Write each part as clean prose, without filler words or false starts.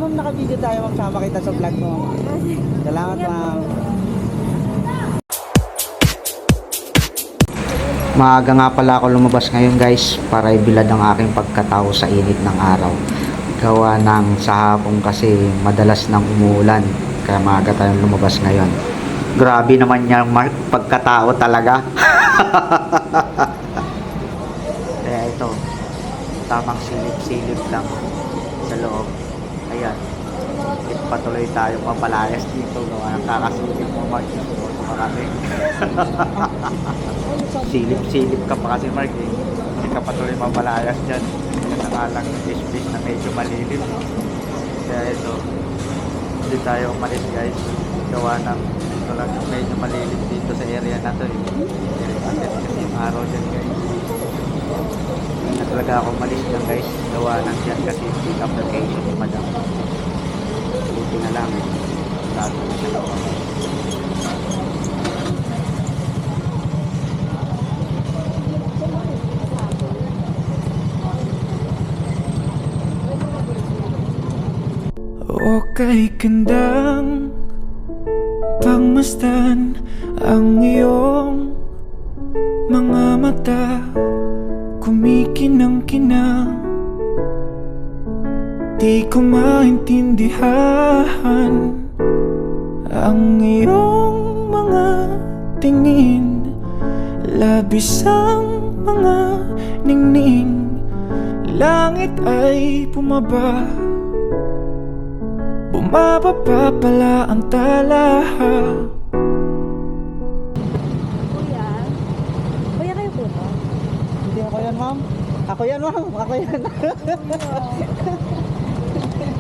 ma'am, naka-video tayo, ma'am. Sama kita sa vlog mo. Salamat, ma'am. Maaga nga pala ako lumabas ngayon, guys, para ibilad ang aking pagkatao sa init ng araw. Gawa ng sa hapon kasi madalas nang umuulan. Kaya maaga tayong lumabas ngayon. Grabe naman yung pagkatao talaga. Kaya ito, tamang silip-silip lang sa loob. Ayan, patuloy tayong mapalayas dito. Gawa ng kakasulit mo, Mark. Marami. Silip-silip ka pa kasi, Mark, eh. Hindi ka patuloy mapalayas dyan. Yan na nga lang yung fish na medyo malilim. Kaya ito, hindi tayo umalis, guys. Gawa ng ito lang yung medyo malilim dito sa area na to, eh. Kasi yung araw dyan, guys. Hindi na talaga ako umalis dyan, guys. Gawa ng dyan kasi pick up location ni madam. Buti na lang, eh. Lahat na siya ako. O kay kandang pagmasdan ang iyong mga mata, kumikinang-kinang. Di ko maintindihan ang iyong mga tingin, labis ang mga ningning. Langit ay bumaba, bumababa pala ang tala. Kuya kayo po ba? Hindi ako yan, ma'am. Ako yan, ma'am. Ako yan.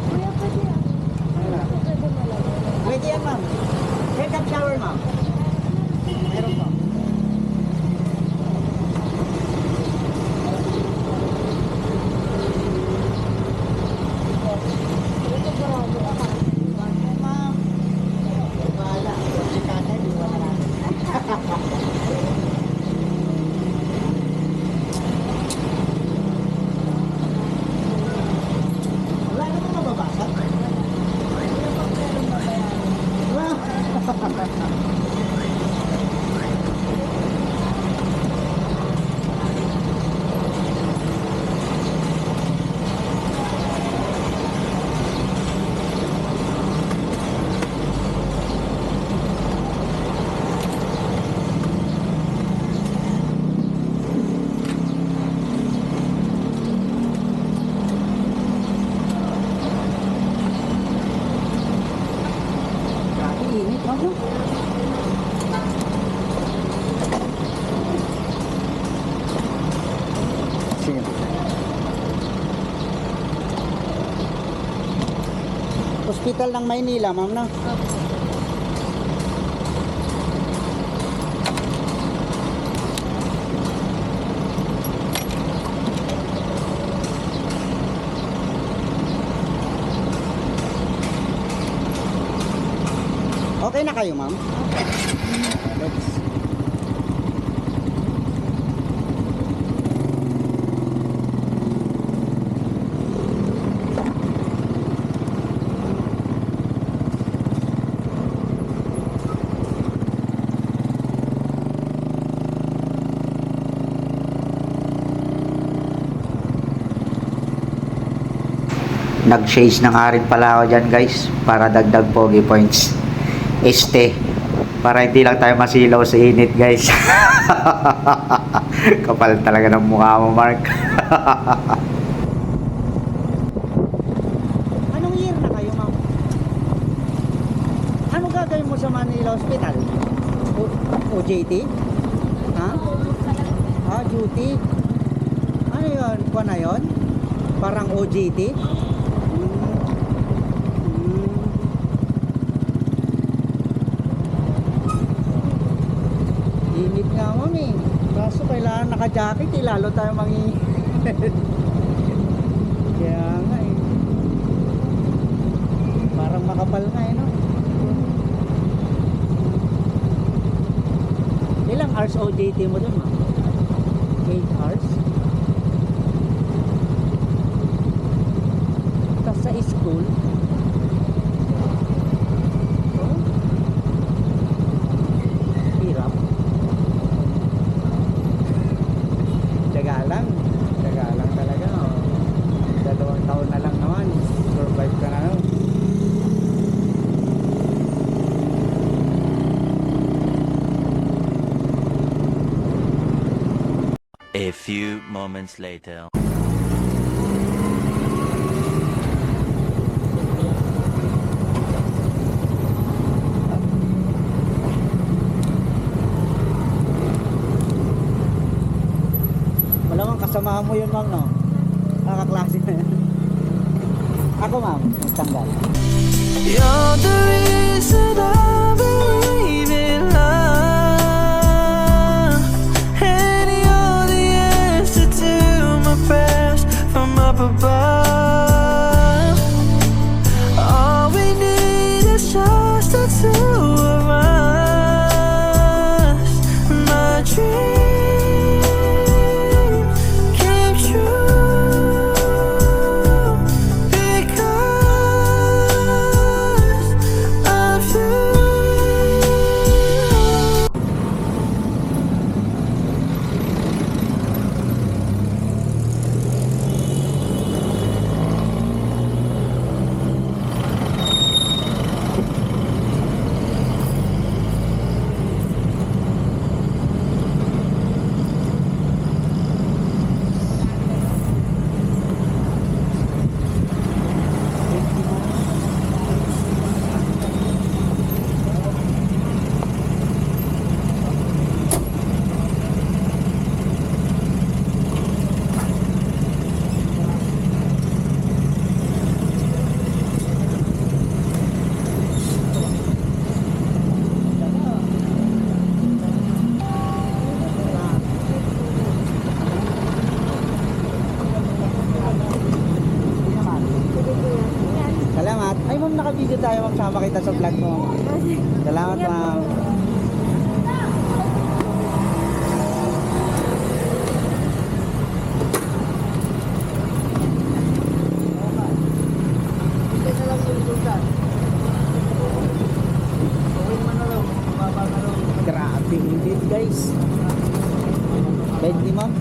Kuya pwede yan. Pwede malaga. Pwede yan, ma'am. Head up shower, ma'am. Meron po. Ma'am. Wala. Si tatay, di wala. Wala na po mababasa. Grabe, init, ma'am. Sige. Hospital ng Maynila, ma'am, na? Okay na kayo, ma'am? Let's... Nag-shades na nga rin pala ako dyan, guys, para dagdag pogi points. Para hindi lang tayo masilaw sa init, guys. Kapal talaga ng mukha mo, Mark. Anong year na kayo, ma'am? Ano gagawin mo sa Manila Hospital? OJT? Ha? Ah, duty? Ano yun? Kuha na yun? Parang OJT? Init nga, ma'am, eh. Kaso kailangan naka-jacket, eh. Lalo tayo Kaya nga, eh. Parang makapal nga, eh, no? Ilang hours OJT mo dun, ma'am? 8 hours? Tapos sa school, few moments later. Malamang kasama mo yun, ma'am, no? Kakaklase na yan. Ako, ma'am, tanggal. You're the reason I believe in love, and you're the answer to my prayers from up above. All we need is just the two of us. My dream came true because of you. Salamat. Ay, ma'am, naka-video tayo, ma'am. Sama kita sa vlog mo. Salamat, ma'am. Grabe, indeed, guys. Bed ni ma'am.